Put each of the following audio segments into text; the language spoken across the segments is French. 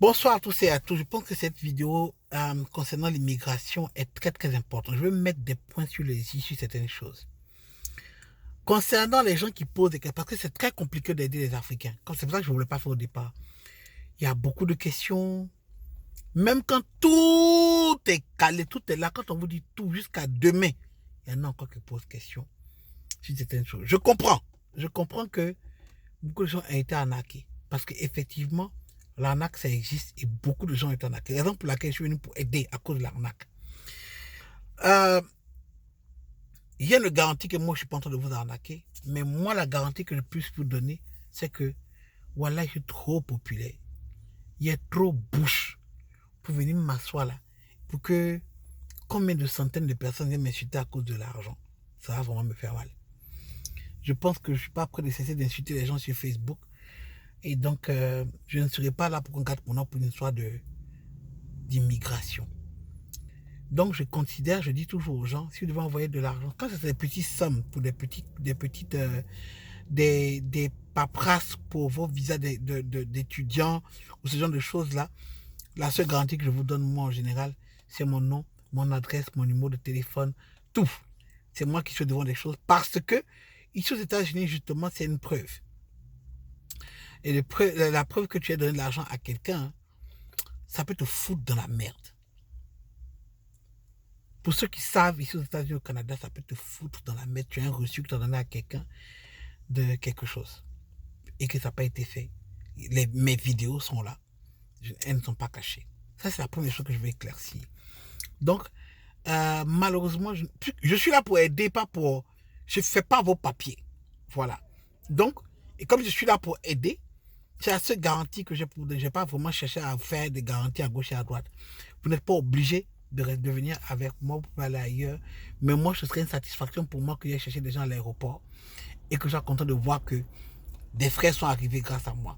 Bonsoir à tous et à tous. Je pense que cette vidéo concernant l'immigration est très très importante. Je veux mettre des points sur les i sur certaines choses. Concernant les gens qui posent des questions, parce que c'est très compliqué d'aider les Africains. C'est pour ça que je ne voulais pas faire au départ. Il y a beaucoup de questions. Même quand tout est calé, tout est là, quand on vous dit tout jusqu'à demain, il y en a encore qui posent questions sur certaines choses. Je comprends. Je comprends que beaucoup de gens ont été arnaqués. Parce qu'effectivement, l'arnaque, ça existe et beaucoup de gens ont été arnaqués. La raison pour laquelle je suis venu pour aider à cause de l'arnaque. Il ne garantit que moi, je ne suis pas en train de vous arnaquer. Mais moi, la garantie que je puisse vous donner, c'est que, voilà, je suis trop populaire. Il y a trop bouche pour venir m'asseoir là. Pour que combien de centaines de personnes viennent m'insulter à cause de l'argent. Ça va vraiment me faire mal. Je pense que je ne suis pas prêt de cesser d'insulter les gens sur Facebook. Et donc, je ne serai pas là pour qu'on garde mon nom pour une histoire d'immigration. Donc, je considère, je dis toujours aux gens, si vous devez envoyer de l'argent, quand c'est des petites sommes pour des paperasses pour vos visas d'étudiants ou ce genre de choses-là, la seule garantie que je vous donne, moi, en général, c'est mon nom, mon adresse, mon numéro de téléphone, tout. C'est moi qui suis devant des choses parce que, ici aux États-Unis, justement, c'est une preuve. Et la preuve que tu as donné de l'argent à quelqu'un, ça peut te foutre dans la merde. Pour ceux qui savent, ici aux États-Unis, au Canada, ça peut te foutre dans la merde. Tu as un reçu que tu as donné à quelqu'un de quelque chose et que ça n'a pas été fait. Mes vidéos sont là. Elles ne sont pas cachées. Ça, c'est la première chose que je vais éclaircir. Donc, malheureusement, je suis là pour aider, pas pour... Je ne fais pas vos papiers. Voilà. Donc, et comme je suis là pour aider, c'est la seule garantie que j'ai pour... Je n'ai pas vraiment cherché à faire des garanties à gauche et à droite. Vous n'êtes pas obligé de venir avec moi, vous pouvez aller ailleurs. Mais moi, ce serait une satisfaction pour moi que j'ai cherché des gens à l'aéroport et que je sois content de voir que des frères sont arrivés grâce à moi.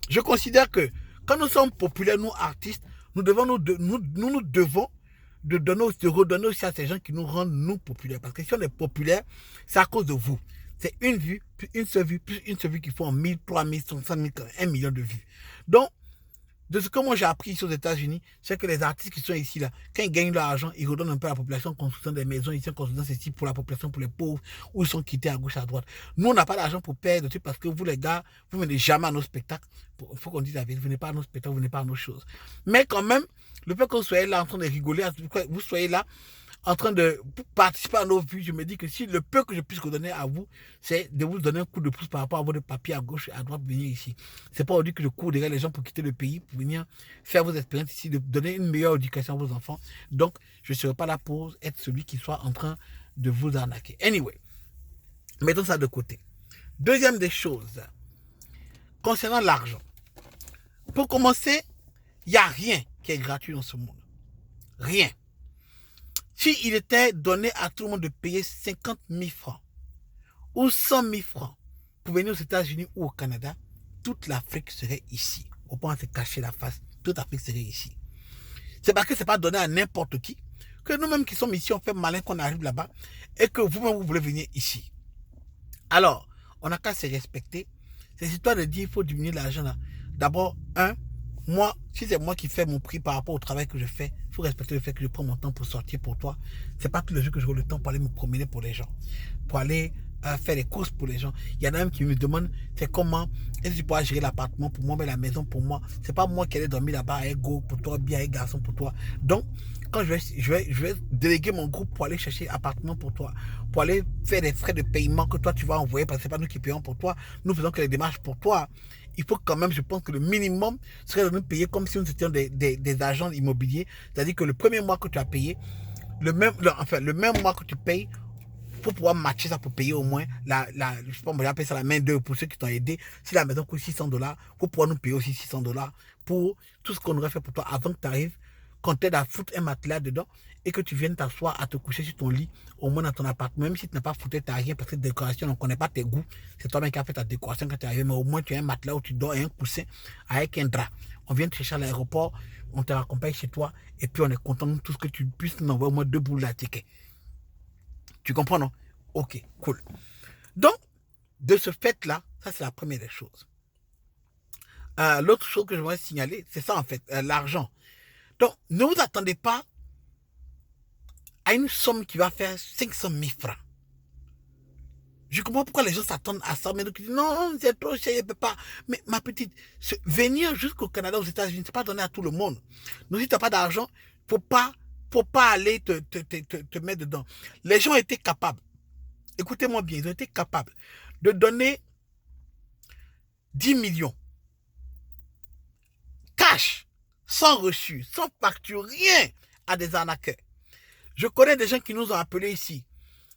Je considère que quand nous sommes populaires, nous artistes, nous devons de redonner aussi à ces gens qui nous rendent nous populaires. Parce que si on est populaire, c'est à cause de vous. C'est une vue, puis une seule vue, puis une seule vue qui font 1000, 3000, 500 000, 1 million de vues. Donc, de ce que moi j'ai appris ici aux États-Unis, c'est que les artistes qui sont ici, là, quand ils gagnent leur argent, ils redonnent un peu à la population en construisant des maisons, ici en construisant ceci pour la population, pour les pauvres, où ils sont quittés à gauche, à droite. Nous, on n'a pas d'argent pour perdre, parce que vous, les gars, vous ne venez jamais à nos spectacles. Il faut qu'on dise la vérité, vous venez pas à nos spectacles, vous venez pas à nos choses. Mais quand même, le fait que vous soyez là en train de rigoler, vous soyez là en train de participer à nos vues, je me dis que si le peu que je puisse redonner à vous, c'est de vous donner un coup de pouce par rapport à votre papier à gauche et à droite pour venir ici. C'est pas aujourd'hui que je cours derrière les gens pour quitter le pays, pour venir faire vos expériences ici, de donner une meilleure éducation à vos enfants. Donc, je ne serai pas là pour être celui qui soit en train de vous arnaquer. Anyway, mettons ça de côté. Deuxième des choses, concernant l'argent. Pour commencer, il n'y a rien qui est gratuit dans ce monde. Rien. S'il était donné à tout le monde de payer 50 000 francs ou 100 000 francs pour venir aux États-Unis ou au Canada, toute l'Afrique serait ici. Au point de se cacher la face, toute l'Afrique serait ici. C'est parce que ce n'est pas donné à n'importe qui que nous-mêmes qui sommes ici, on fait malin qu'on arrive là-bas et que vous-même, vous voulez venir ici. Alors, on n'a qu'à se respecter. C'est histoire de dire qu'il faut diminuer l'argent là. D'abord, moi, si c'est moi qui fais mon prix par rapport au travail que je fais, il faut respecter le fait que je prends mon temps pour sortir pour toi. C'est pas tous les jours que j'aurai le temps pour aller me promener pour les gens, pour aller faire les courses pour les gens. Il y en a même qui me demandent, c'est comment, est-ce que tu pourras gérer l'appartement pour moi, mais la maison pour moi. C'est pas moi qui allais dormir là-bas avec go pour toi, bien avec garçon pour toi. Donc, quand je vais déléguer mon groupe pour aller chercher appartement pour toi, pour aller faire des frais de paiement que toi tu vas envoyer, parce que c'est pas nous qui payons pour toi, nous faisons que les démarches pour toi. Il faut quand même, je pense que le minimum serait de nous payer comme si nous étions des agents immobiliers. C'est-à-dire que le premier mois que tu as payé, le même mois que tu payes, pour pouvoir matcher ça, pour payer au moins je sais pas, on va appeler ça la main d'œuvre pour ceux qui t'ont aidé. Si la maison coûte 600$, pour pouvoir nous payer aussi 600$ pour tout ce qu'on aurait fait pour toi avant que tu arrives, qu'on t'aide à foutre un matelas dedans et que tu viennes t'asseoir à te coucher sur ton lit, au moins dans ton appartement, même si tu n'as pas foutu, tu n'as rien parce que décoration, on ne connaît pas tes goûts. C'est toi-même qui as fait ta décoration quand tu es arrivé, mais au moins tu as un matelas où tu dors et un coussin avec un drap. On vient te chercher à l'aéroport, on te raccompagne chez toi et puis on est content de tout ce que tu puisses nous envoyer au moins 2 boules à ticket. Tu comprends, non? Ok, cool. Donc, de ce fait-là, ça c'est la première des choses. L'autre chose que je voudrais signaler, c'est ça en fait, l'argent. Donc, ne vous attendez pas à une somme qui va faire 500 000 francs. Je comprends pourquoi les gens s'attendent à ça, mais donc ils disent non, c'est trop cher, je ne peux pas. Mais ma petite, venir jusqu'au Canada, aux États-Unis, c'est pas donné à tout le monde. Donc si tu n'as pas d'argent, faut pas aller te mettre dedans. Les gens étaient capables, écoutez-moi bien, ils ont été capables de donner 10 millions cash, sans reçu, sans facture, rien à des arnaqueurs. Je connais des gens qui nous ont appelés ici,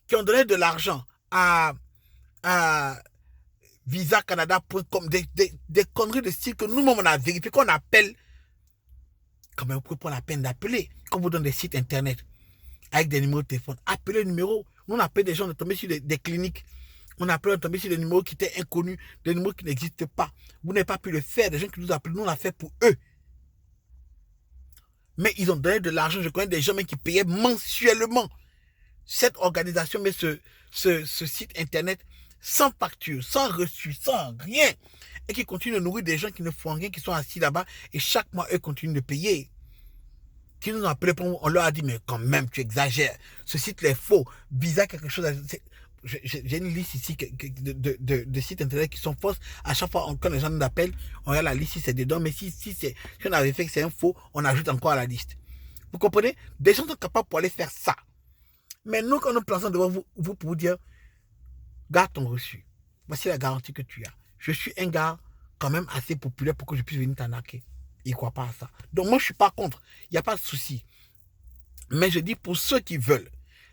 qui ont donné de l'argent à visacanada.com, des conneries de style que nous-mêmes on a vérifié, qu'on appelle, quand même, vous pouvez prendre la peine d'appeler, quand vous donne des sites internet avec des numéros de téléphone, appelez le numéro. Nous on appelle des gens, on est tombé sur des cliniques, on appelle, on est tombé sur des numéros qui étaient inconnus, des numéros qui n'existent pas. Vous n'avez pas pu le faire, des gens qui nous appellent, nous on l'a fait pour eux. Mais ils ont donné de l'argent, je connais des gens même qui payaient mensuellement cette organisation, mais ce site internet, sans facture, sans reçu, sans rien, et qui continuent de nourrir des gens qui ne font rien, qui sont assis là-bas, et chaque mois, eux continuent de payer. Qui nous ont appelé, on leur a dit, mais quand même, tu exagères, ce site est faux, bizarre, quelque chose. J'ai une liste ici de sites internet qui sont fausses. À chaque fois, quand les gens nous appellent, on regarde la liste si c'est dedans, mais si on avait fait que c'est un faux, on ajoute encore à la liste. Vous comprenez? Des gens sont capables pour aller faire ça. Mais nous, quand nous plaçons devant vous pour vous dire, garde ton reçu. Voici la garantie que tu as. Je suis un gars quand même assez populaire pour que je puisse venir t'arnaquer. Ils ne croient pas à ça. Donc moi, je ne suis pas contre. Il n'y a pas de souci. Mais je dis pour ceux qui veulent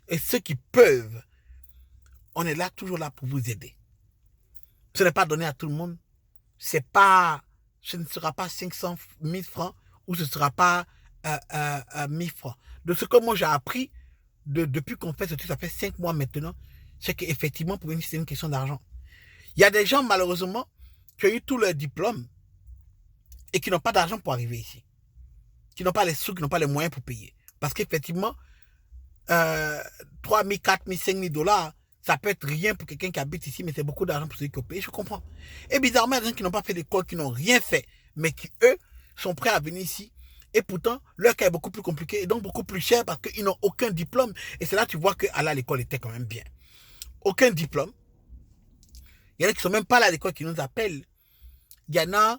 et ceux qui peuvent, on est là, toujours là pour vous aider. Ce n'est pas donné à tout le monde. Ce ne sera pas 500 000 francs ou ce ne sera pas 1000 francs. De ce que moi j'ai appris, depuis qu'on fait ce truc, ça fait 5 mois maintenant, c'est qu'effectivement, pour venir, c'est une question d'argent. Il y a des gens, malheureusement, qui ont eu tous leurs diplômes et qui n'ont pas d'argent pour arriver ici. Qui n'ont pas les sous, qui n'ont pas les moyens pour payer. Parce qu'effectivement, 3 000, 4 000, 5 000 dollars, ça peut être rien pour quelqu'un qui habite ici, mais c'est beaucoup d'argent pour ceux qui ont payé, je comprends. Et bizarrement, il y a des gens qui n'ont pas fait d'école, qui n'ont rien fait, mais qui, eux, sont prêts à venir ici. Et pourtant, leur cas est beaucoup plus compliqué et donc beaucoup plus cher parce qu'ils n'ont aucun diplôme. Et c'est là que tu vois qu'aller à l'école était quand même bien. Aucun diplôme. Il y en a qui ne sont même pas là à l'école qui nous appellent. Il y en a...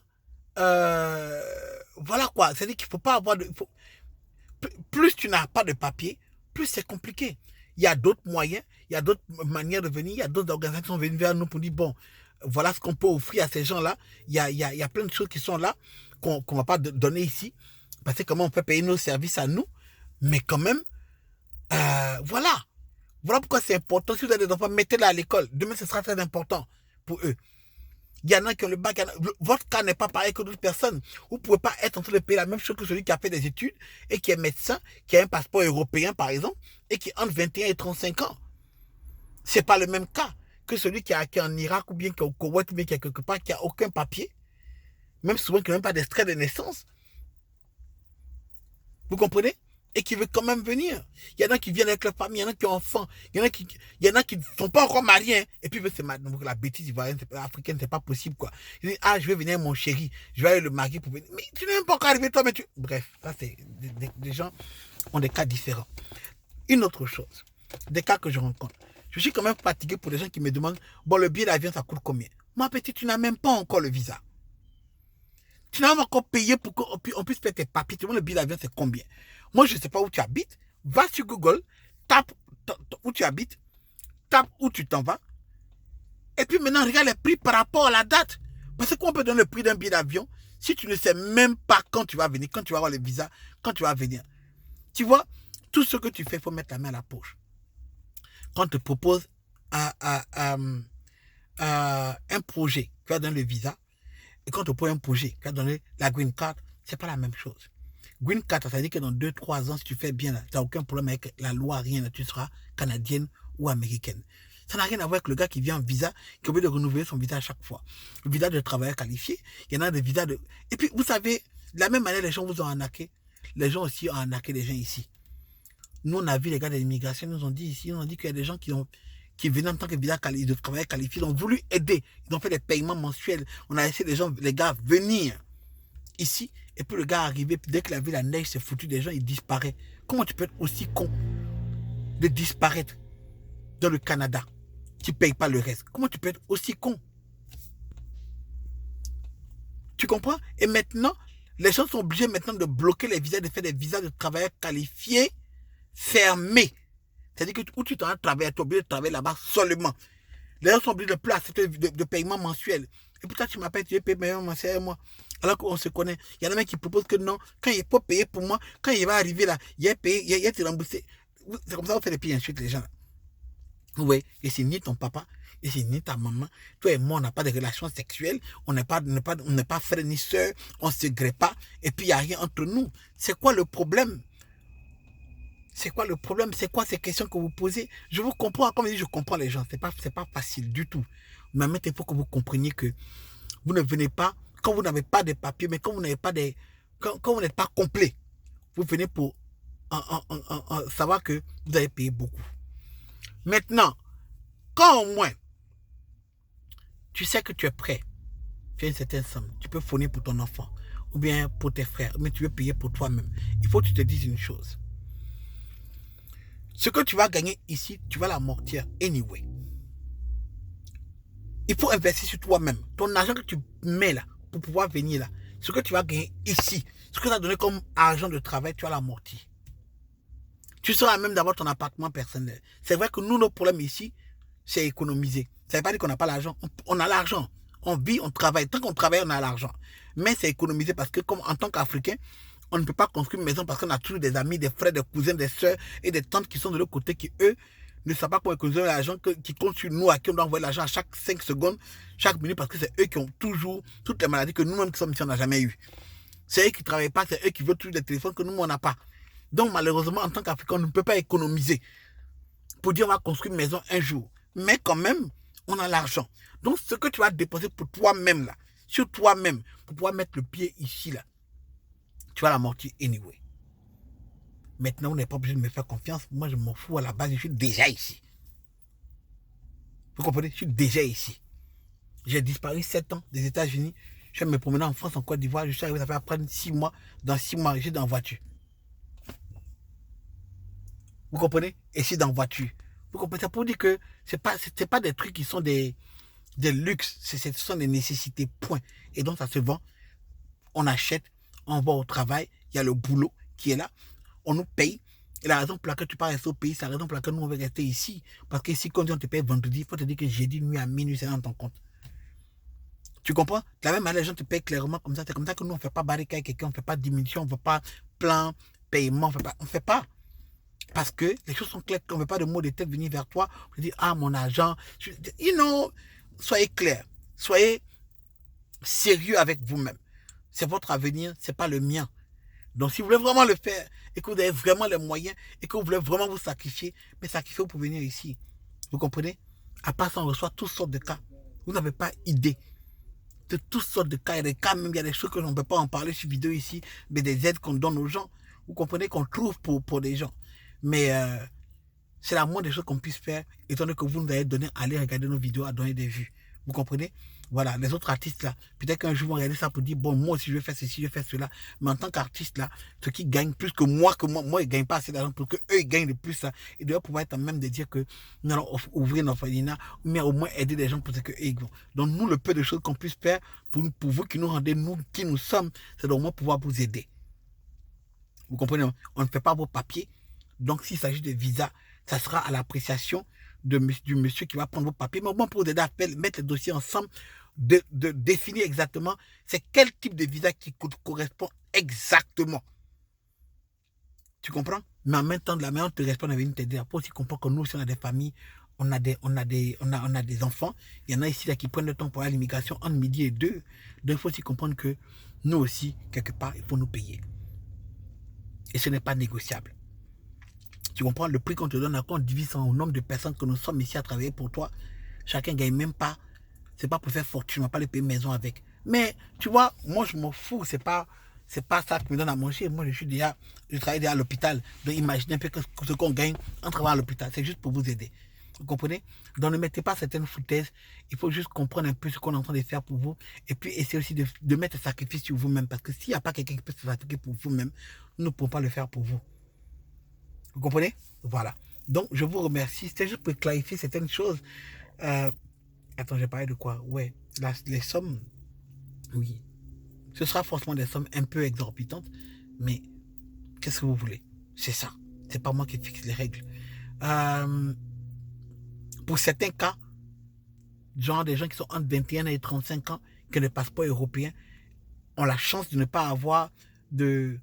voilà quoi. C'est-à-dire qu'il ne faut pas avoir de... Plus tu n'as pas de papier, plus c'est compliqué. Il y a d'autres moyens, il y a d'autres manières de venir, il y a d'autres organisations qui sont venues vers nous pour dire, bon, voilà ce qu'on peut offrir à ces gens-là. Il y a plein de choses qui sont là qu'on ne va pas donner ici. Parce que comment on peut payer nos services à nous. Mais quand même, voilà. Voilà pourquoi c'est important. Si vous avez des enfants, mettez-les à l'école. Demain, ce sera très important pour eux. Il y en a qui ont le bac. Votre cas n'est pas pareil que d'autres personnes. Vous ne pouvez pas être en train de payer la même chose que celui qui a fait des études et qui est médecin, qui a un passeport européen, par exemple, et qui est entre 21 et 35 ans. Ce n'est pas le même cas que celui qui est en Irak ou bien qui est au Koweït ou bien qui est quelque part, qui n'a aucun papier, même souvent qui n'a même pas d'extrait de naissance. Vous comprenez? Et qui veut quand même venir. Il y en a qui viennent avec leur famille, il y en a qui ont enfants, il y en a qui ne sont pas encore mariés, hein, et puis veulent se marier. Donc la bêtise ivoirienne, africaine, c'est pas possible, quoi. Ils disent, ah, je vais venir avec mon chéri, je vais aller le marier pour venir. Mais tu n'es même pas encore arrivé, toi, mais tu... Bref, ça, c'est des gens ont des cas différents. Une autre chose, des cas que je rencontre. Je suis quand même fatigué pour les gens qui me demandent, bon, le billet d'avion, ça coûte combien? Ma petite, tu n'as même pas encore le visa. Tu n'as pas encore payé pour qu'on puisse faire tes papiers. Tu vois, le billet d'avion, c'est combien? Moi, je ne sais pas où tu habites. Va sur Google, tape où tu habites, tape où tu t'en vas. Et puis maintenant, regarde les prix par rapport à la date. Parce qu'on peut donner le prix d'un billet d'avion si tu ne sais même pas quand tu vas venir, quand tu vas avoir le visa, quand tu vas venir. Tu vois, tout ce que tu fais, il faut mettre la main à la poche. Quand on te propose un projet, tu vas donner le visa. Et quand on te propose un projet, tu vas donner la green card, ce n'est pas la même chose. Green card, ça veut dire que dans 2-3 ans, si tu fais bien, tu n'as aucun problème avec la loi, rien, tu seras canadienne ou américaine. Ça n'a rien à voir avec le gars qui vient en visa, qui est obligé de renouveler son visa à chaque fois. Le visa de travailleur qualifié, il y en a des visas de... Et puis, vous savez, de la même manière, les gens vous ont arnaqué. Les gens aussi ont arnaqué les gens ici. Nous, on a vu les gars de l'immigration, ils nous ont dit ici, ils nous ont dit qu'il y a des gens qui ont qui venaient en tant que visa de travailleurs qualifiés, ils ont voulu aider. Ils ont fait des paiements mensuels. On a laissé les gars venir ici. Et puis le gars est arrivé, dès qu'il a vu la neige, s'est foutu des gens, il disparaît. Comment tu peux être aussi con de disparaître dans le Canada? Tu ne payes pas le reste. Comment tu peux être aussi con? Tu comprends? Et maintenant, les gens sont obligés maintenant de bloquer les visas, de faire des visas de travailleurs qualifiés fermés. C'est-à-dire que où tu t'en travailles, tu es obligé de travailler là-bas seulement. Les gens sont obligés de plus accepter de paiement mensuel. Et puis toi, tu m'appelles, tu veux payer paiement mensuel, moi. Alors qu'on se connaît. Il y en a même qui proposent que non, quand il peut payer pour moi, quand il va arriver là, il a payé, il a été remboursé. C'est comme ça qu'on fait les pieds ensuite, les gens. Oui, et c'est ni ton papa, et c'est ni ta maman. Toi et moi, on n'a pas de relations sexuelles, on n'est pas frère ni soeur, on ne se grée pas, et puis il n'y a rien entre nous. C'est quoi le problème? C'est quoi le problème? C'est quoi ces questions que vous posez? Je vous comprends, comme je dis, je comprends les gens. C'est pas facile du tout. Mais maintenant, il faut que vous compreniez que vous ne venez pas, quand vous n'avez pas de papiers, mais quand vous n'avez pas des, quand vous n'êtes pas complet, vous venez pour savoir que vous avez payé beaucoup. Maintenant, quand au moins, tu sais que tu es prêt, tu as une certaine somme, tu peux fournir pour ton enfant, ou bien pour tes frères, mais tu veux payer pour toi-même. Il faut que tu te dises une chose. Ce que tu vas gagner ici, tu vas l'amortir anyway. Il faut investir sur toi-même. Ton argent que tu mets là, pour pouvoir venir là, ce que tu vas gagner ici, ce que tu as donné comme argent de travail, tu vas l'amortir. Tu seras même d'avoir ton appartement personnel. C'est vrai que nous, nos problèmes ici, c'est économiser. Ça ne veut pas dire qu'on n'a pas l'argent. On a l'argent. On vit, on travaille. Tant qu'on travaille, on a l'argent. Mais c'est économiser parce que, comme en tant qu'Africain, on ne peut pas construire une maison parce qu'on a toujours des amis, des frères, des cousins, des soeurs et des tantes qui sont de l'autre côté qui, eux, ne savent pas comment économiser l'argent, qui comptent sur nous, à qui on doit envoyer l'argent à chaque 5 secondes, chaque minute, parce que c'est eux qui ont toujours toutes les maladies que nous-mêmes qui sommes ici, on n'a jamais eues. C'est eux qui ne travaillent pas, c'est eux qui veulent toujours des téléphones que nous, on n'a pas. Donc, malheureusement, en tant qu'Africain, on ne peut pas économiser pour dire on va construire une maison un jour. Mais quand même, on a l'argent. Donc, ce que tu vas déposer pour toi-même, là, sur toi-même, pour pouvoir mettre le pied ici, là, tu vas l'amortir anyway. Maintenant, on n'est pas obligé de me faire confiance. Moi, je m'en fous à la base, je suis déjà ici. Vous comprenez? Je suis déjà ici. J'ai disparu 7 ans des États-Unis. Je vais me promener en France, en Côte d'Ivoire. Je suis arrivé, ça fait prendre 6 mois. Dans 6 mois, je suis dans la voiture. Vous comprenez? Et je suis dans la voiture. Vous comprenez? Ça pour dire que ce n'est pas des trucs qui sont des luxes. Ce sont des nécessités, point. Et donc, ça se vend. On achète, on va au travail. Il y a le boulot qui est là. On nous paye. Et la raison pour laquelle tu pars rester au pays, c'est la raison pour laquelle nous, on veut rester ici. Parce que si, quand on te paye vendredi, il faut te dire que jeudi, nuit à minuit, c'est dans ton compte. Tu comprends? De la même manière, les gens te payent clairement comme ça. C'est comme ça que nous, on ne fait pas barricade avec quelqu'un, on ne fait pas diminution, on ne fait pas plan, paiement, on ne fait pas. Parce que les choses sont claires. On ne veut pas de mots de tête venir vers toi. On dit, ah, mon argent. Soyez clair. Soyez sérieux avec vous-même. C'est votre avenir, ce n'est pas le mien. Donc, si vous voulez vraiment le faire, et que vous avez vraiment les moyens, et que vous voulez vraiment vous sacrifier, mais sacrifiez-vous pour venir ici. Vous comprenez? À part ça, on reçoit toutes sortes de cas. Vous n'avez pas idée de toutes sortes de cas. Il y a des cas même, il y a des choses que l'on ne peut pas en parler sur vidéo ici, mais des aides qu'on donne aux gens. Vous comprenez qu'on trouve pour des gens. Mais c'est la moindre des choses qu'on puisse faire, étant donné que vous nous avez donné, allez regarder nos vidéos, à donner des vues. Vous comprenez? Voilà, les autres artistes là, peut-être qu'un jour, vont regarder ça pour dire, bon, moi aussi, je vais faire ceci, je vais faire cela. Mais en tant qu'artiste là, ceux qui gagnent plus que moi, ils ne gagnent pas assez d'argent pour qu'eux, ils gagnent le plus ça. Ils doivent pouvoir être en même de dire que nous allons ouvrir notre orphelinat, mais au moins aider les gens pour que eux, ils vont. Donc, nous, le peu de choses qu'on puisse faire pour vous qui nous rendez, nous qui nous sommes, c'est au moins pouvoir vous aider. Vous comprenez? On ne fait pas vos papiers. Donc, s'il s'agit de visa, ça sera à l'appréciation du monsieur qui va prendre vos papiers. Mais au moins, pour vous aider à mettre les dossiers ensemble, de définir exactement c'est quel type de visa qui correspond exactement. Tu comprends? Mais en même temps, de la manière dont tu réponds, on est venu t'aider. Après aussi comprendre que nous, si on a des familles, on a des enfants. Il y en a ici là, qui prennent le temps pour aller à l'immigration entre midi et 2. Donc, il faut aussi comprendre que nous aussi, quelque part, il faut nous payer. Et ce n'est pas négociable. Tu comprends? Le prix qu'on te donne, quand on divise au nombre de personnes que nous sommes ici à travailler pour toi, chacun ne gagne même pas. C'est pas pour faire fortune, on ne va pas les payer maison avec. Mais tu vois, moi je m'en fous, c'est pas ça qui me donne à manger. Moi je travaille déjà à l'hôpital. Donc imaginez un peu ce qu'on gagne en travaillant à l'hôpital. C'est juste pour vous aider. Vous comprenez? Donc ne mettez pas certaines foutaises. Il faut juste comprendre un peu ce qu'on est en train de faire pour vous. Et puis essayez aussi de mettre un sacrifice sur vous-même. Parce que s'il n'y a pas quelqu'un qui peut se sacrifier pour vous-même, nous ne pouvons pas le faire pour vous. Vous comprenez? Voilà. Donc je vous remercie. C'était juste pour clarifier certaines choses. Attends, j'ai parlé de quoi? Ouais. Les sommes, oui. Ce sera forcément des sommes un peu exorbitantes. Mais qu'est-ce que vous voulez? C'est ça. C'est pas moi qui fixe les règles. Pour certains cas, genre des gens qui sont entre 21 et 35 ans, qui ont le passeport européen, ont la chance de ne pas avoir de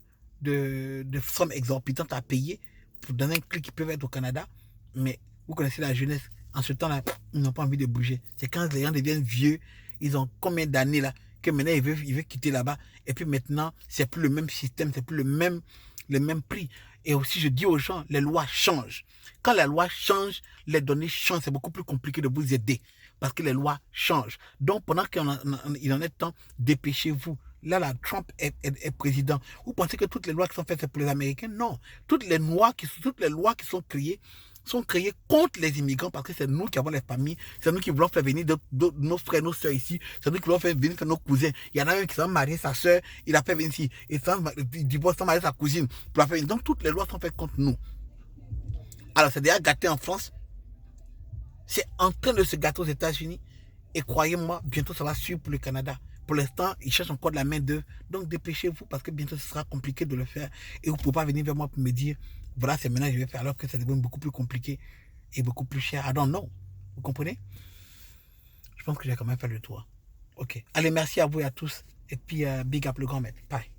sommes exorbitantes à payer pour donner un clic qui peuvent être au Canada. Mais vous connaissez la jeunesse. En ce temps-là, ils n'ont pas envie de bouger. C'est quand les gens deviennent vieux, ils ont combien d'années là, que maintenant ils veulent quitter là-bas. Et puis maintenant, c'est plus le même système, c'est plus le même prix. Et aussi, je dis aux gens, les lois changent. Quand la loi change, les données changent. C'est beaucoup plus compliqué de vous aider parce que les lois changent. Donc, pendant qu'il en est temps, dépêchez-vous. Là, Trump est président. Vous pensez que toutes les lois qui sont faites, c'est pour les Américains? Non. Toutes les lois qui sont créées contre les immigrants parce que c'est nous qui avons les familles, c'est nous qui voulons faire venir nos frères, nos soeurs ici, c'est nous qui voulons faire venir nos cousins. Il y en a un qui s'est marié sa soeur, il a fait venir ici, et il divorce sans marier sa cousine pour la faire venir. Donc toutes les lois sont faites contre nous. Alors c'est déjà gâté en France, c'est en train de se gâter aux États-Unis, et croyez-moi, bientôt ça va suivre pour le Canada. Pour l'instant, ils cherchent encore de la main d'œuvre. Donc dépêchez-vous parce que bientôt ce sera compliqué de le faire. Et vous ne pouvez pas venir vers moi pour me dire, voilà, c'est maintenant que je vais faire, alors que ça devient beaucoup plus compliqué et beaucoup plus cher. I don't know. Vous comprenez? Je pense que j'ai quand même fait le tour. Ok. Allez, merci à vous et à tous. Et puis, big up le grand maître. Bye.